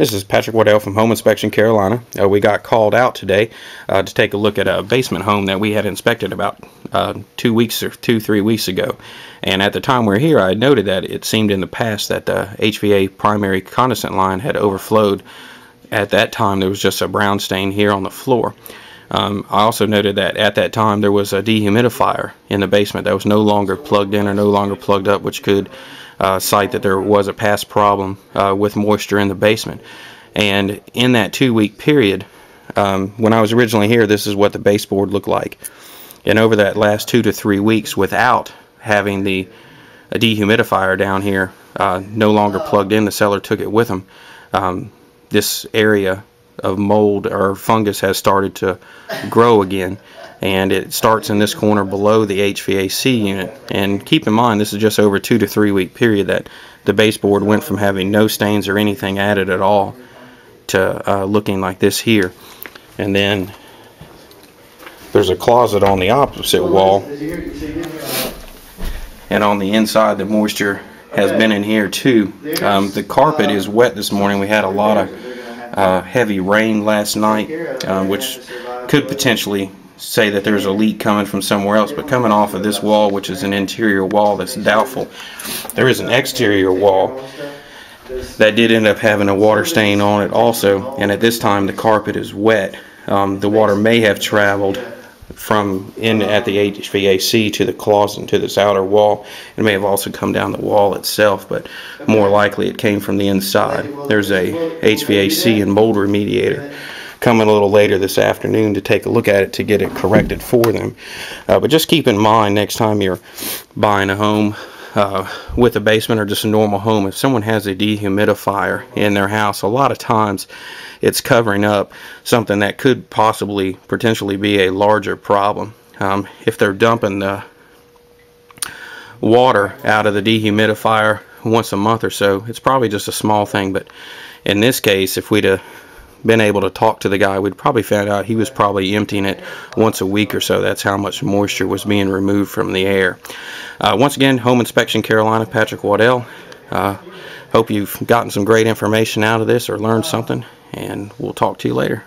This is Patrick Waddell from Home Inspection Carolina. We got called out today to take a look at a basement home that we had inspected about 2 weeks or 3 weeks ago. And at the time we were here, I noted that it seemed in the past that the HVA primary condensate line had overflowed. At that time, there was just a brown stain here on the floor. I also noted that at that time there was a dehumidifier in the basement that was no longer plugged in or no longer plugged up, which could cite that there was a past problem with moisture in the basement. And in that 2-week period, when I was originally here, this is what the baseboard looked like. And over that last 2 to 3 weeks, without having the dehumidifier down here no longer plugged in, the seller took it with them, this area of mold or fungus has started to grow again, and it starts in this corner below the HVAC unit. And keep in mind, this is just over a 2 to 3 week period that the baseboard went from having no stains or anything added at all to looking like this here. And then there's a closet on the opposite wall, and on the inside the moisture has been in here too. The carpet is wet this morning. We had a lot of heavy rain last night, which could potentially say that there's a leak coming from somewhere else, but coming off of this wall, which is an interior wall, that's doubtful. There is an exterior wall that did end up having a water stain on it also, and at this time the carpet is wet. The water may have traveled from in at the HVAC to the closet and to this outer wall. It may have also come down the wall itself, but more likely it came from the inside. There's a HVAC and mold remediator coming a little later this afternoon to take a look at it to get it corrected for them. But just keep in mind, next time you're buying a home with a basement or just a normal home, if someone has a dehumidifier in their house, a lot of times it's covering up something that could potentially be a larger problem. If they're dumping the water out of the dehumidifier once a month or so, it's probably just a small thing. But in this case, if we'd have been able to talk to the guy, we'd probably found out he was probably emptying it once a week or so. That's how much moisture was being removed from the air. Once again, Home Inspection Carolina, Patrick Waddell. Hope you've gotten some great information out of this or learned something, and we'll talk to you later.